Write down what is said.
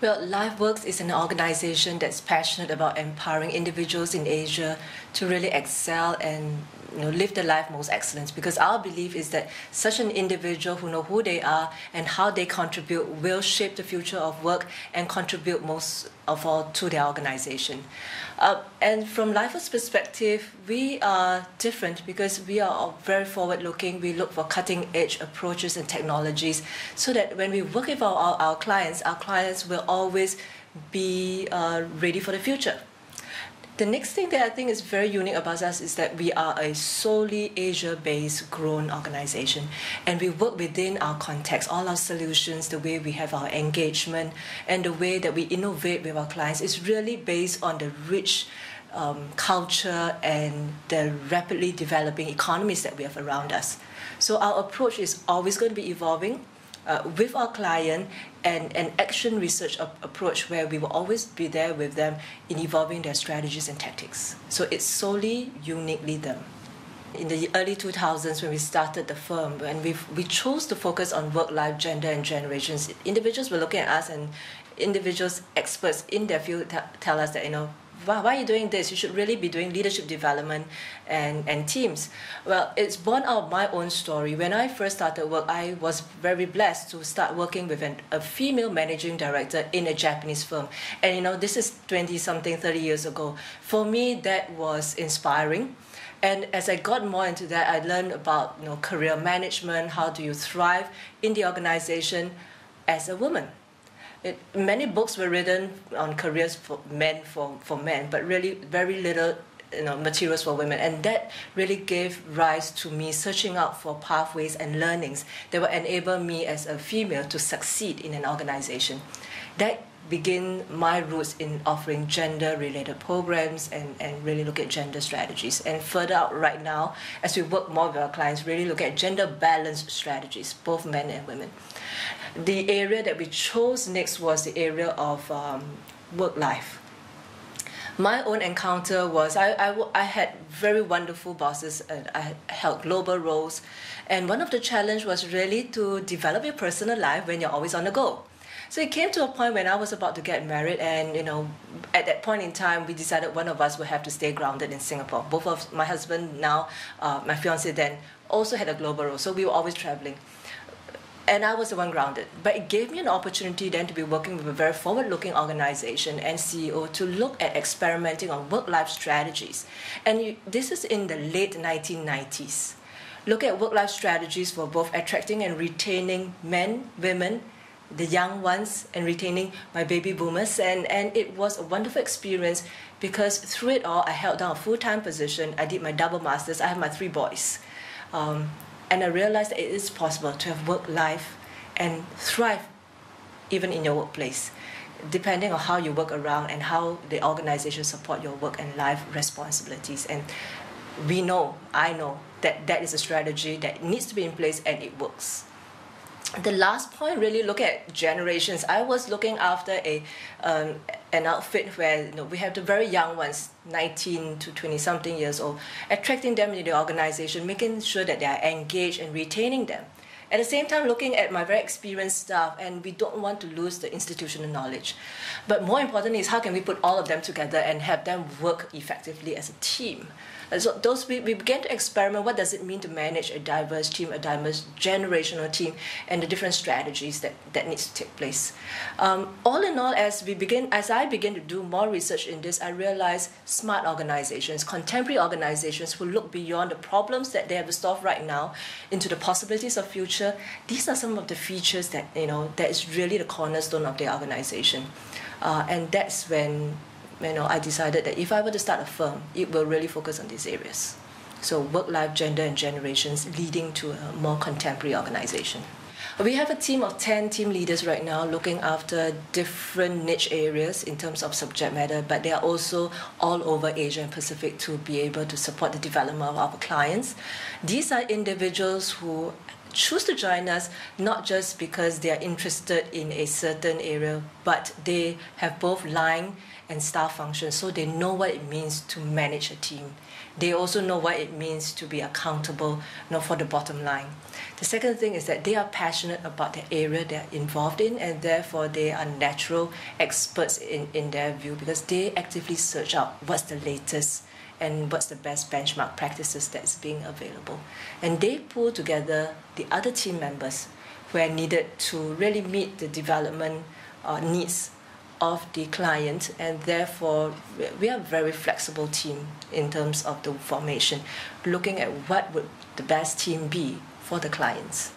Well, LifeWorkz is an organization that's passionate about empowering individuals in Asia to really excel and live their life most excellence, because our belief is that such an individual who know who they are and how they contribute will shape the future of work and contribute most of all to their organization. And from LifeWorkz perspective, we are different because we are very forward-looking. We look for cutting-edge approaches and technologies so that when we work with our clients will always be ready for the future. The next thing that I think is very unique about us is that we are a solely Asia-based grown organization, and we work within our context. All our solutions, the way we have our engagement, and the way that we innovate with our clients is really based on the rich culture and the rapidly developing economies that we have around us. So our approach is always going to be evolving with our client, and an action research approach where we will always be there with them in evolving their strategies and tactics. So it's solely, uniquely them. In the early 2000s, when we started the firm, and we chose to focus on work, life, gender, and generations, individuals were looking at us, and individuals, experts in their field tell us that, why are you doing this? You should really be doing leadership development and teams. Well, it's born out of my own story. When I first started work, I was very blessed to start working with a female managing director in a Japanese firm. And this is 20-something, 30 years ago. For me, that was inspiring. And as I got more into that, I learned about career management, how do you thrive in the organization as a woman. Many books were written on careers for men, but really very little materials for women. And that really gave rise to me searching out for pathways and learnings that will enable me as a female to succeed in an organization. That began my roots in offering gender-related programs and really look at gender strategies. And further out right now, as we work more with our clients, really look at gender-balanced strategies, both men and women. The area that we chose next was the area of work-life. My own encounter was I had very wonderful bosses, and I held global roles. And one of the challenges was really to develop your personal life when you're always on the go. So it came to a point when I was about to get married, and at that point in time, we decided one of us would have to stay grounded in Singapore. Both of my husband now, my fiance then, also had a global role, so we were always traveling. And I was the one grounded. But it gave me an opportunity then to be working with a very forward-looking organization and CEO to look at experimenting on work-life strategies. And this is in the late 1990s. Look at work-life strategies for both attracting and retaining men, women, the young ones, and retaining my baby boomers. And it was a wonderful experience because through it all, I held down a full-time position. I did my double masters. I have my 3 boys. And I realized that it is possible to have work life and thrive even in your workplace, depending on how you work around and how the organization support your work and life responsibilities. And I know that is a strategy that needs to be in place, and it works. The last point, really look at generations. I was looking after an outfit where we have the very young ones, 19 to 20-something years old, attracting them into the organization, making sure that they are engaged and retaining them. At the same time, looking at my very experienced staff, and we don't want to lose the institutional knowledge. But more importantly is how can we put all of them together and have them work effectively as a team. So we began to experiment, what does it mean to manage a diverse team, a diverse generational team, and the different strategies that needs to take place. All in all, as I began to do more research in this, I realized smart organizations, contemporary organizations who look beyond the problems that they have to solve right now into the possibilities of future. These are some of the features that that is really the cornerstone of their organization. And that's when I decided that if I were to start a firm, it will really focus on these areas. So work, life, gender, and generations, leading to a more contemporary organization. We have a team of 10 team leaders right now looking after different niche areas in terms of subject matter, but they are also all over Asia and Pacific to be able to support the development of our clients. These are individuals who choose to join us not just because they are interested in a certain area, but they have both line and staff functions, so they know what it means to manage a team. They also know what it means to be accountable, for the bottom line. The second thing is that they are passionate about the area they're involved in, and therefore they are natural experts in their view, because they actively search out what's the latest and what's the best benchmark practices that's being available. And they pull together the other team members where needed to really meet the development needs of the client, and therefore we are a very flexible team in terms of the formation, looking at what would the best team be for the clients.